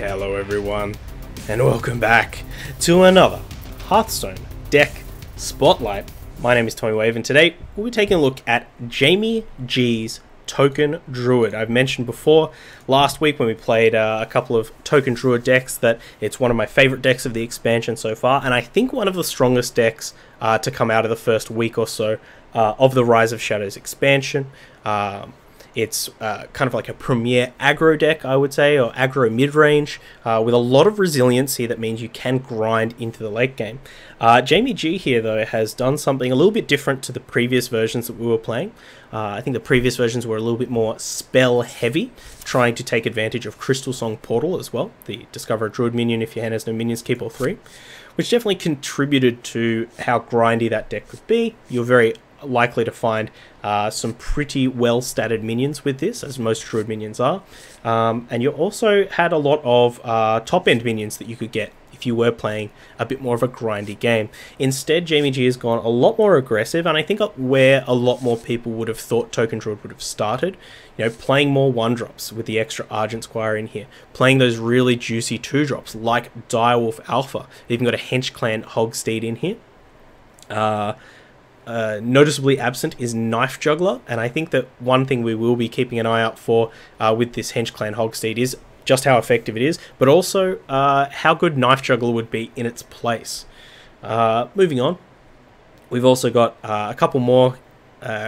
Hello everyone, and welcome back to another Hearthstone deck spotlight. My name is Tommy Wave, and today we'll be taking a look at JamieG's Token Druid. I've mentioned before last week when we played a couple of Token Druid decks that it's one of my favorite decks of the expansion so far, and I think one of the strongest decks to come out of the first week or so of the Rise of Shadows expansion. It's kind of like a premier aggro deck, I would say, or aggro mid-range, with a lot of resiliency that means you can grind into the late game. JamieG here, though, has done something a little bit different to the previous versions that we were playing. I think the previous versions were a little bit more spell-heavy, trying to take advantage of Crystal Song Portal as well, the Discover a Druid minion if your hand has no minions, keep all 3, which definitely contributed to how grindy that deck could be. You're very likely to find some pretty well statted minions with this, as most Druid minions are, and you also had a lot of top end minions that you could get if you were playing a bit more of a grindy game. Instead, JamieG has gone a lot more aggressive, and I think where a lot more people would have thought Token Druid would have started, you know, playing more 1-drops with the extra Argent Squire in here, playing those really juicy 2-drops like Direwolf Alpha. They've even got a Hench Clan Hogsteed in here. Noticeably absent is Knife Juggler, and I think that one thing we will be keeping an eye out for with this Hench Clan Hogsteed is just how effective it is, but also how good Knife Juggler would be in its place. Moving on, we've also got a couple more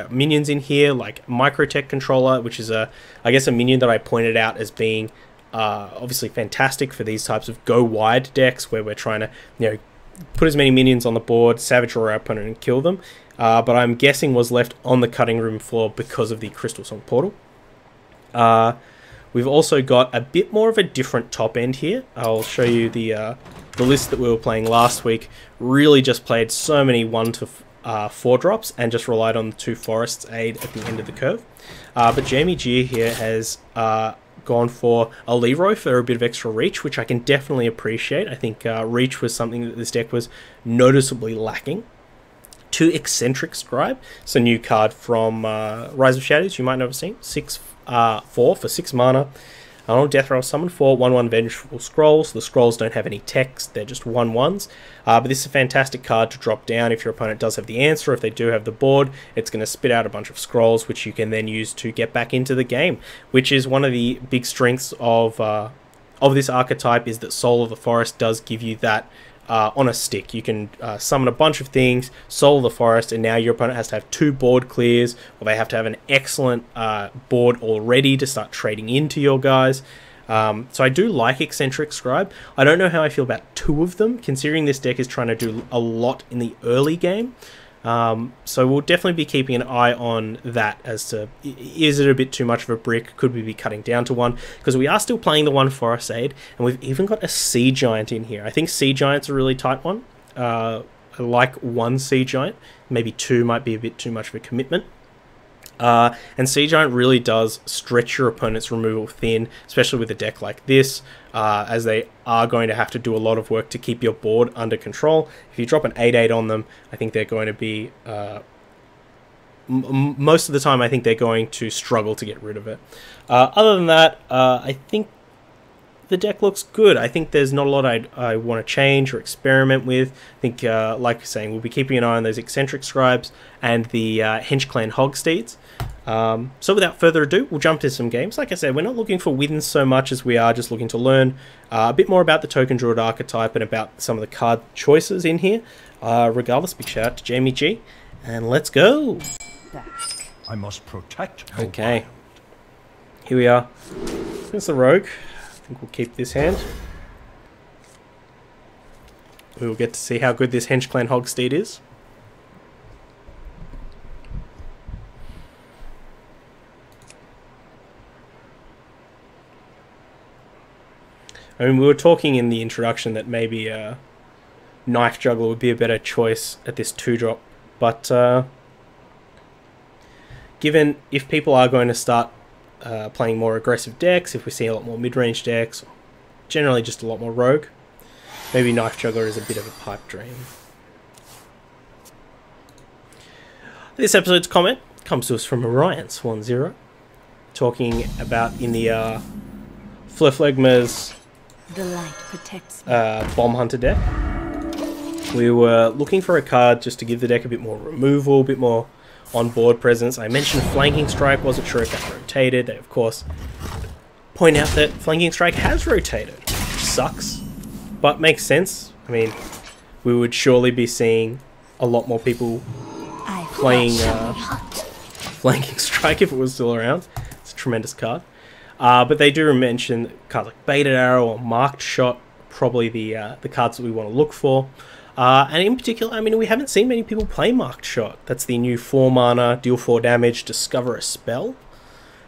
minions in here, like Microtech Controller, which is I guess a minion that I pointed out as being obviously fantastic for these types of go wide decks where we're trying to, you know, put as many minions on the board, savage our opponent and kill them, but I'm guessing was left on the cutting room floor because of the Crystal Song Portal. We've also got a bit more of a different top end here. I'll show you the list that we were playing last week. Really just played so many 1 to 4 drops and just relied on the 2 Forests aid at the end of the curve. But JamieG here has gone for a Leroy for a bit of extra reach, which I can definitely appreciate. I think reach was something that this deck was noticeably lacking. 2 Eccentric Scribe, it's a new card from Rise of Shadows, you might not have seen. 4 for 6 mana. On Death Roll, summon 4 1/1 Vengeful Scrolls. The scrolls don't have any text, they're just 1/1s. But this is a fantastic card to drop down if your opponent does have the answer. If they do have the board, it's going to spit out a bunch of scrolls, which you can then use to get back into the game, which is one of the big strengths of this archetype, is that Soul of the Forest does give you that on a stick. You can summon a bunch of things, Soul of the Forest, and now your opponent has to have 2 board clears, or they have to have an excellent board already to start trading into your guys. So I do like Eccentric Scribe. I don't know how I feel about 2 of them, considering this deck is trying to do a lot in the early game. So we'll definitely be keeping an eye on that as to, is it a bit too much of a brick? Could we be cutting down to 1? Because we are still playing the 1 Forest Aid, and we've even got a Sea Giant in here. I think Sea Giant's a really tight one. I like 1 Sea Giant. Maybe 2 might be a bit too much of a commitment. And Sea Giant really does stretch your opponent's removal thin, especially with a deck like this, as they are going to have to do a lot of work to keep your board under control. If you drop an 8/8 on them, I think they're going to be, most of the time I think they're going to struggle to get rid of it. Other than that, I think the deck looks good. I think there's not a lot I want to change or experiment with. I think, like you're saying, we'll be keeping an eye on those Eccentric Scribes and the Hench Clan Hogsteeds. So without further ado, we'll jump to some games. Like I said, we're not looking for wins so much as we are just looking to learn a bit more about the Token Druid archetype and about some of the card choices in here. Regardless, big shout out to JamieG, and let's go! I must protect. Okay, here we are. Here's the Rogue. I think we'll keep this hand. We will get to see how good this Hench Clan Hogsteed is. I mean, we were talking in the introduction that maybe Knife Juggler would be a better choice at this 2-drop, but given if people are going to start playing more aggressive decks, if we see a lot more mid-range decks, generally just a lot more rogue, maybe Knife Juggler is a bit of a pipe dream. This episode's comment comes to us from Orion10, talking about in the Flufflegma's The light protects me. Bomb Hunter deck. We were looking for a card just to give the deck a bit more removal, a bit more on-board presence. I mentioned Flanking Strike, wasn't sure if that rotated. They, of course, point out that Flanking Strike has rotated, which sucks, but makes sense. I mean, we would surely be seeing a lot more people playing Flanking Strike if it was still around. It's a tremendous card. But they do mention cards like Baited Arrow or Marked Shot, probably the cards that we want to look for. And in particular, I mean, we haven't seen many people play Marked Shot. That's the new 4 mana, deal 4 damage, discover a spell.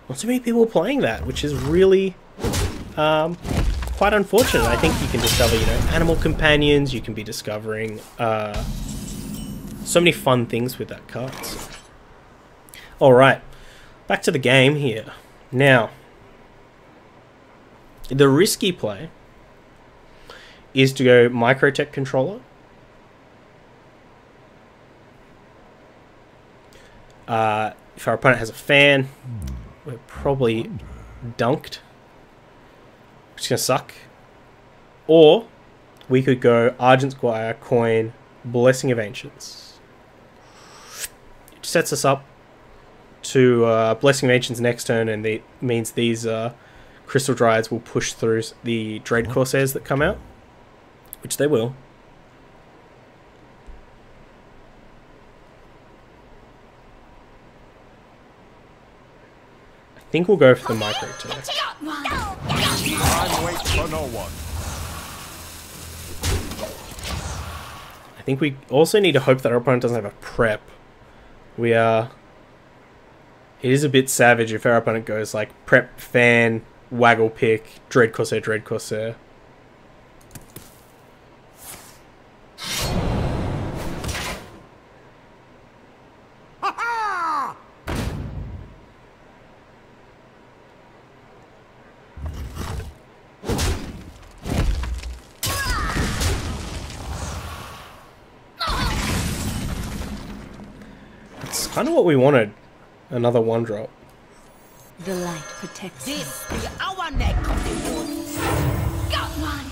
Not so many people playing that, which is really quite unfortunate. I think you can discover, you know, animal companions. You can be discovering so many fun things with that card. So. All right, back to the game here. Now, the risky play is to go Microtech Controller. If our opponent has a fan, we're probably dunked, which is going to suck. Or we could go Argent Squire, Coin, Blessing of Ancients. It sets us up to Blessing of Ancients next turn, and it means these Crystal Dryads will push through the Dread Corsairs that come out, which they will. I think we'll go for the micro turn. I wait for no one. I think we also need to hope that our opponent doesn't have a prep. We are... It is a bit savage if our opponent goes like prep, fan, waggle pick, Dread Corsair, Dread Corsair. That's kind of what we wanted. Another 1-drop. The light protects me. This be our neck of the woods. Got one.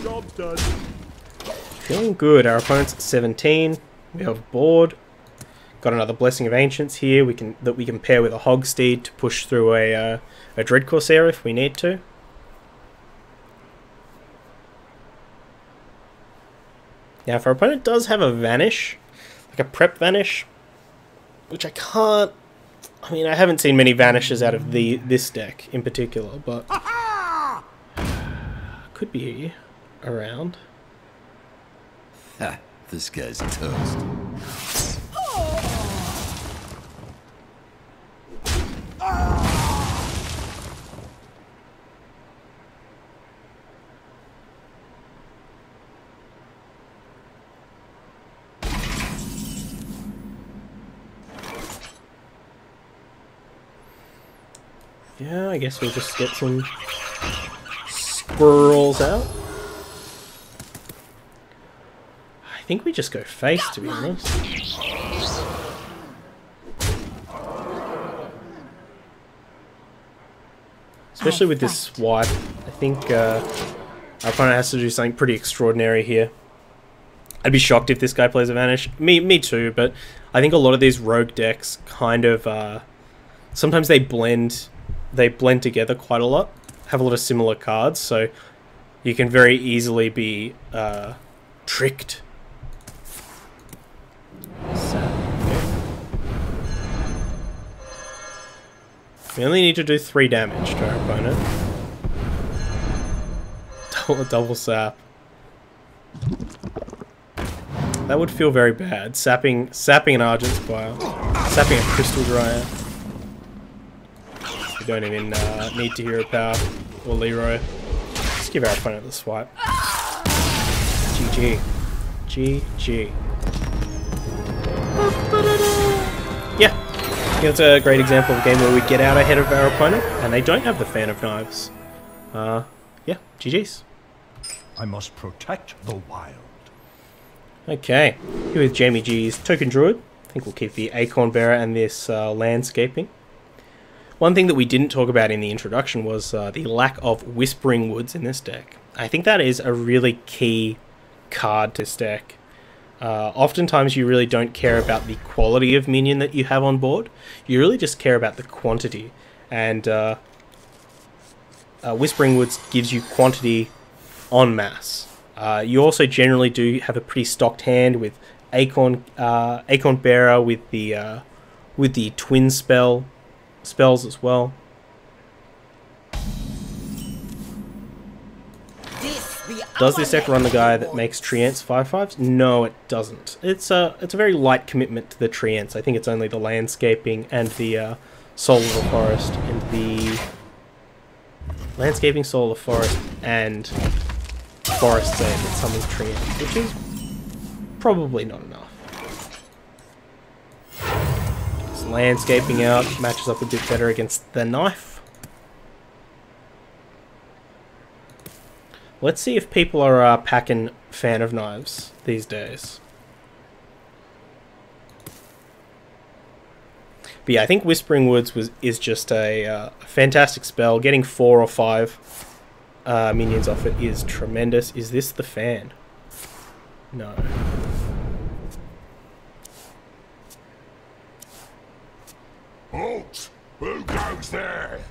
Job done. Feeling good. Our opponent's at 17. We have a board. Got another Blessing of Ancients here. We can pair with a Hogsteed to push through a Dread Corsair if we need to. Now, if our opponent does have a Vanish, like a Prep Vanish, which I can't... I mean, I haven't seen many Vanishes out of this deck in particular, but... could be around. Ha, this guy's toast. Yeah, I guess we'll just get some squirrels out. I think we just go face, to be honest. Especially with this swipe, I think our opponent has to do something pretty extraordinary here. I'd be shocked if this guy plays a Vanish. Me too, but I think a lot of these rogue decks kind of... sometimes they blend together quite a lot, have a lot of similar cards, so you can very easily be tricked. We only need to do 3 damage to our opponent. Double sap. That would feel very bad. Sapping an Argent Squire. Sapping a Crystal Dryad. We don't even need to hero power or Leroy. Just give our opponent the swipe. GG. GG. Yeah. I think that's a great example of a game where we get out ahead of our opponent and they don't have the Fan of Knives. Yeah, GG's. I must protect the wild. Okay, here with JamieG's Token Druid. I think we'll keep the Acorn Bearer and this landscaping. One thing that we didn't talk about in the introduction was the lack of Whispering Woods in this deck. I think that is a really key card to this deck. Oftentimes you really don't care about the quality of minion that you have on board. You really just care about the quantity. And Whispering Woods gives you quantity en masse. You also generally do have a pretty stocked hand with Acorn Bearer with the twin spells as well. Does this deck run the guy that makes Treants 5/5s? No, it doesn't. It's a very light commitment to the Treants. I think it's only the landscaping and the Soul of the Forest, and the landscaping, Soul of the Forest, and Forest Save that summons Treants, which is probably not enough. This landscaping out matches up a bit better against the knife. Let's see if people are packing Fan of Knives these days. But yeah, I think Whispering Woods is just a fantastic spell. Getting 4 or 5 minions off it is tremendous. Is this the Fan? No. Halt! Who goes there?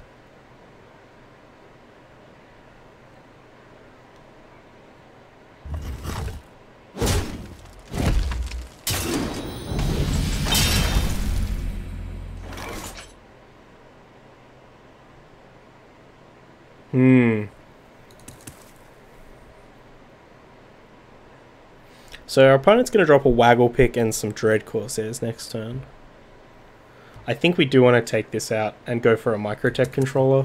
So our opponent's going to drop a Waggle Pick and some Dread Corsairs next turn. I think we do want to take this out and go for a Microtech controller.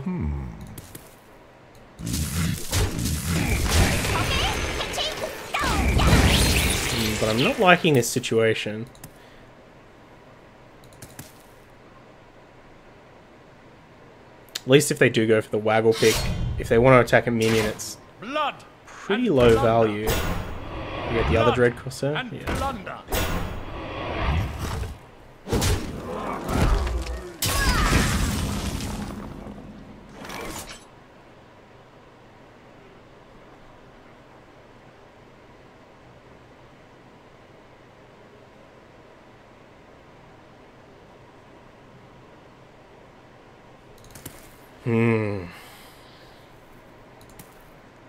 But I'm not liking this situation. At least if they do go for the Waggle Pick, if they want to attack a minion, it's pretty low value. You get the other Dread Corsair? Yeah.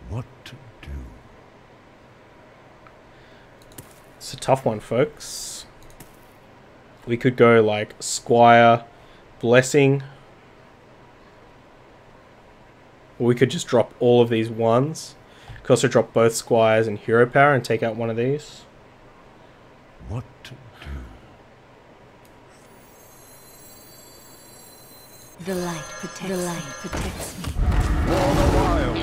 What to do? It's a tough one, folks. We could go like Squire, Blessing. Or we could just drop all of these ones. Could also drop both Squires and Hero Power and take out one of these. What to do? The light protects me. For the wild.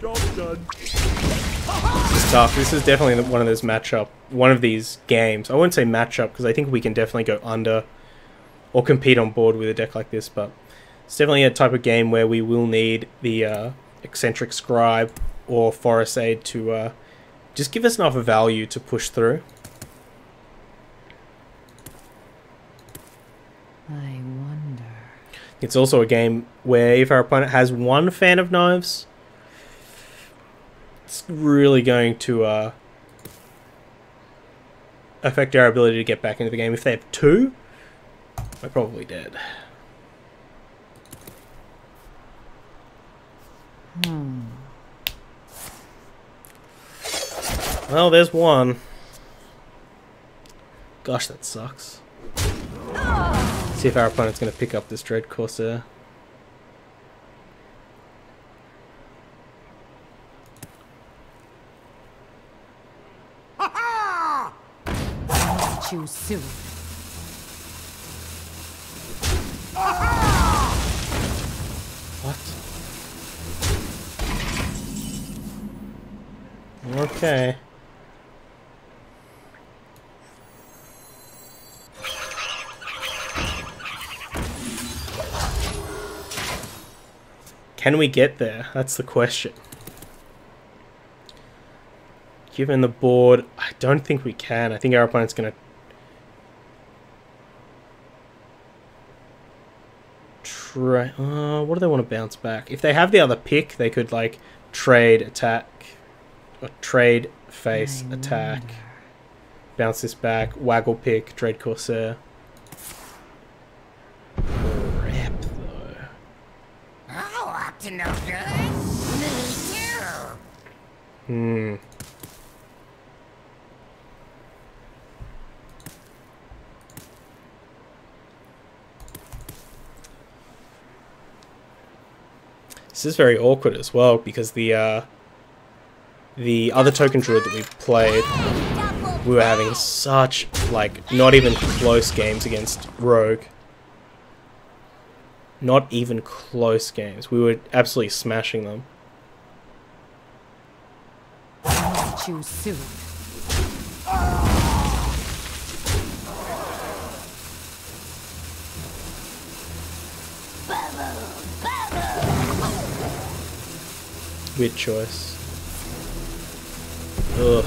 Job done. This is tough. This is definitely one of those one of these games. I wouldn't say matchup because I think we can definitely go under or compete on board with a deck like this, but it's definitely a type of game where we will need the Eccentric Scribe or Forest Aid to just give us enough value to push through. I wonder. It's also a game where if our opponent has one Fan of Knives, it's really going to affect our ability to get back into the game. If they have 2, we're probably dead. Well, there's one. Gosh, that sucks. See if our opponent's going to pick up this Dread Corsair. Choose soon. What? Okay. Can we get there? That's the question. Given the board, I don't think we can. I think our opponent's going to what do they want to bounce back? If they have the other pick, they could like trade attack, or trade face attack. Bounce this back, waggle pick, trade Corsair. Crap though. Oh, up to no good. Me too. This is very awkward as well because the other token druid that we played, we were having such like not even close games against rogue. Not even close games. We were absolutely smashing them. Choose soon. Weird choice. Ugh.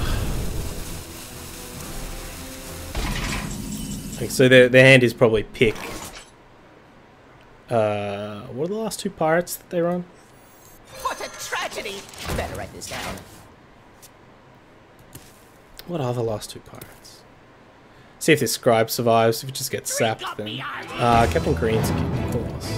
Okay, so their hand is probably pick. What are the last two pirates that they run? What a tragedy! Better write this down. What are the last two pirates? See if this scribe survives. If it just gets sapped, then Captain Green's a loss.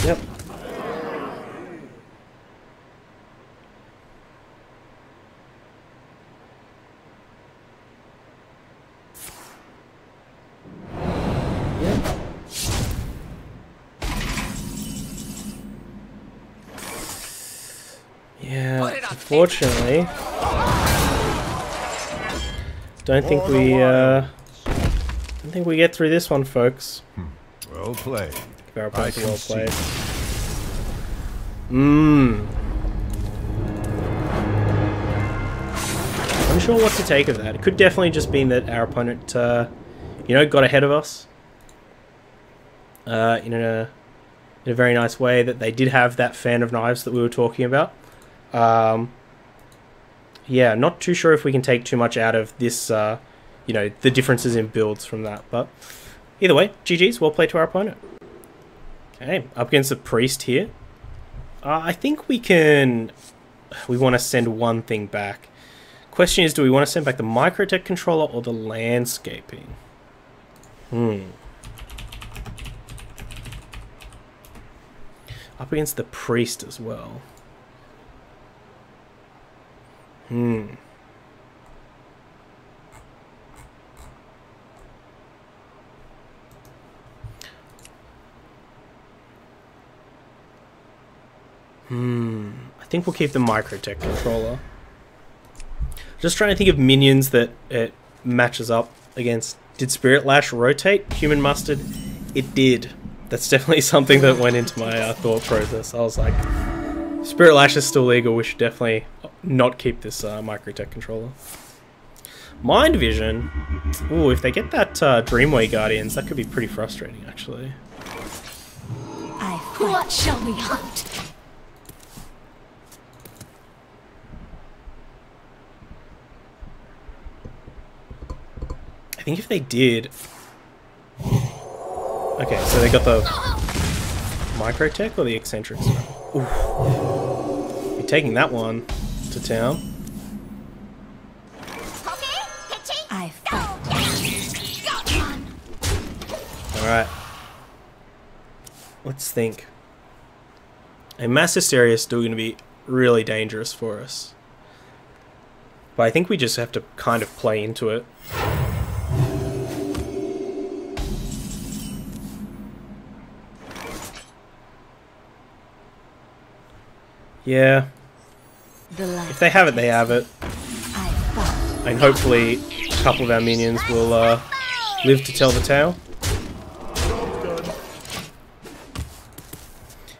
Yep. Yeah, unfortunately, don't think we get through this one, folks. Well played. Our opponents are well played. Unsure what to take of that. It could definitely just mean that our opponent, you know, got ahead of us in a very nice way. That they did have that fan of knives that we were talking about. Yeah, not too sure if we can take too much out of this, you know, the differences in builds from that. But either way, GG's, well played to our opponent. Okay, up against the priest here. I think we want to send one thing back. Question is, do we want to send back the Microtech controller or the landscaping? Up against the priest as well. I think we'll keep the Microtech controller. Just trying to think of minions that it matches up against. Did Spirit Lash rotate Human Mustard? It did. That's definitely something that went into my thought process. I was like, Spirit Lash is still legal. We should definitely not keep this Microtech controller. Mind Vision. Ooh, if they get that Dreamway Guardians, that could be pretty frustrating, actually. What shall we hunt? I think if they did... Okay, so they got the Microtech or the Eccentrics? Ooh. Be taking that one to town. I found Alright. Let's think. A Mass Hysteria is still going to be really dangerous for us. But I think we just have to kind of play into it. Yeah. If they have it, they have it. And hopefully a couple of our minions will live to tell the tale.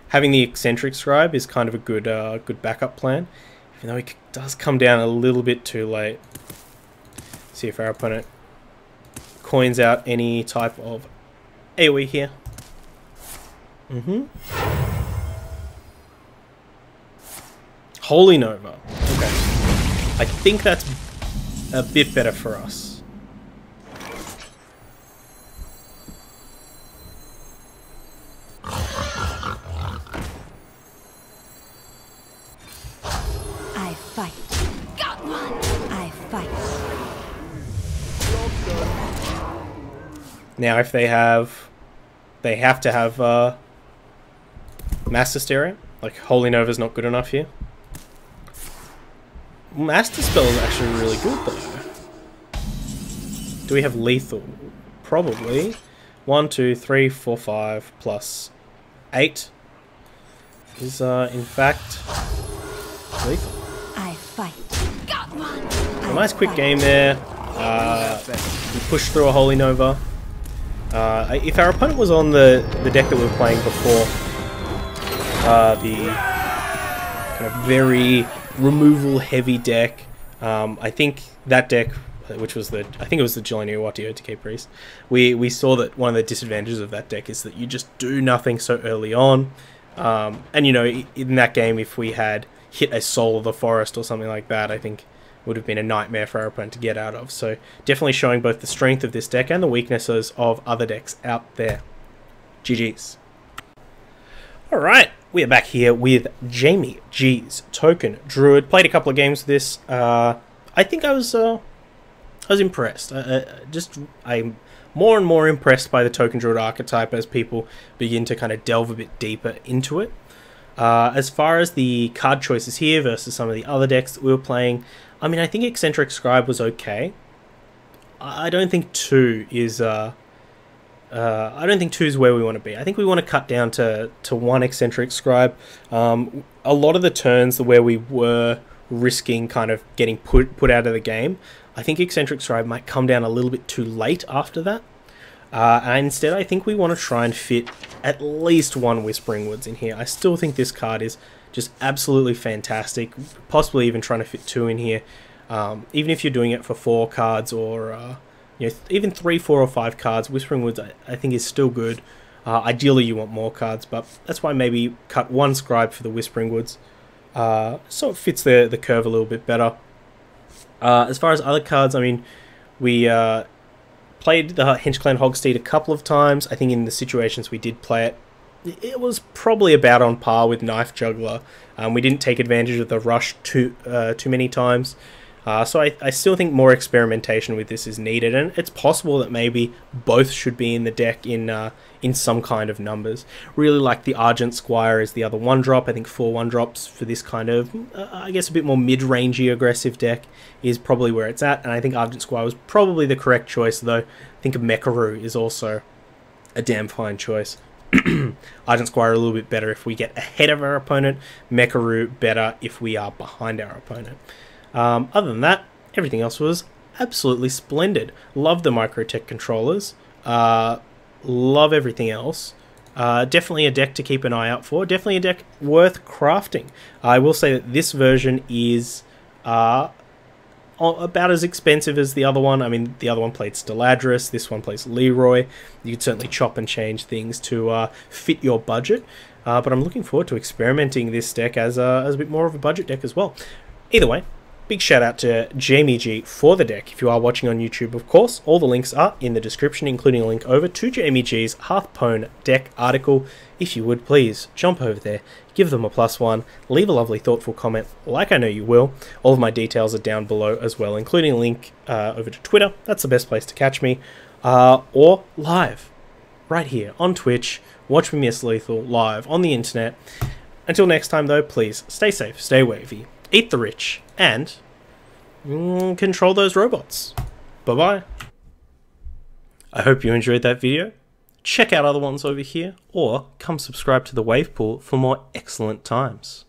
Having the Eccentric Scribe is kind of a good good backup plan. Even though it does come down a little bit too late. See if our opponent coins out any type of AoE here. Holy Nova. Okay. I think that's a bit better for us. I fight. Got one. I fight. Now, if they have to have Mass Hysteria. Like, Holy Nova's not good enough here. Master Spell is actually really good, though. Do we have Lethal? Probably. 1, 2, 3, 4, 5, plus 8 is, in fact, Lethal. I fight. Got one. A nice quick game there. We pushed through a Holy Nova. If our opponent was on the deck that we were playing before, the kind of very removal-heavy deck, I think that deck, which was I think it was the Jelani OTK Priest, we saw that one of the disadvantages of that deck is that you just do nothing so early on. And, you know, in that game, if we had hit a Soul of the Forest or something like that, I think would have been a nightmare for our opponent to get out of. So definitely showing both the strength of this deck and the weaknesses of other decks out there. GG's. Alright, we are back here with JamieG's Token Druid. Played a couple of games with this. I think I was impressed. I'm more and more impressed by the Token Druid archetype as people begin to kind of delve a bit deeper into it. As far as the card choices here versus some of the other decks that we were playing, I mean, I think Eccentric Scribe was okay. I don't think 2 is where we want to be. I think we want to cut down to 1 Eccentric Scribe. A lot of the turns where we were risking kind of getting put out of the game, I think Eccentric Scribe might come down a little bit too late after that. And instead, I think we want to try and fit at least 1 Whispering Woods in here. I still think this card is just absolutely fantastic. Possibly even trying to fit 2 in here. Even if you're doing it for 4 cards or you know, even 3, 4, or 5 cards, Whispering Woods I think is still good. Ideally, you want more cards, but that's why maybe cut 1 Scribe for the Whispering Woods, so it fits the curve a little bit better. As far as other cards, I mean, we played the Henchclan Hogsteed a couple of times. I think in the situations we did play it, it was probably about on par with Knife Juggler. We didn't take advantage of the rush too many times. So I still think more experimentation with this is needed, and it's possible that maybe both should be in the deck in some kind of numbers. Really like the Argent Squire is the other 1-drop. I think 4 1-drops for this kind of, I guess, a bit more mid-rangey aggressive deck is probably where it's at, and I think Argent Squire was probably the correct choice, though I think Mecharoo is also a damn fine choice. Argent Squire a little bit better if we get ahead of our opponent, Mecharoo better if we are behind our opponent. Other than that, everything else was absolutely splendid. Love the Microtech controllers. Love everything else. Definitely a deck to keep an eye out for. Definitely a deck worth crafting. I will say that this version is about as expensive as the other one. I mean, the other one played Steladris, this one plays Leroy. You could certainly chop and change things to fit your budget. But I'm looking forward to experimenting this deck as a bit more of a budget deck as well. Either way, big shout out to JamieG for the deck. If you are watching on YouTube, of course, all the links are in the description, including a link over to JamieG's Hearthstone deck article. If you would, please jump over there, give them a +1, leave a lovely, thoughtful comment, like I know you will. All of my details are down below as well, including a link over to Twitter. That's the best place to catch me. Or live, right here on Twitch. Watch me miss Lethal live on the internet. Until next time, though, please stay safe, stay wavy, eat the rich, and control those robots. Bye-bye. I hope you enjoyed that video. Check out other ones over here, or come subscribe to the Wave Pool for more excellent times.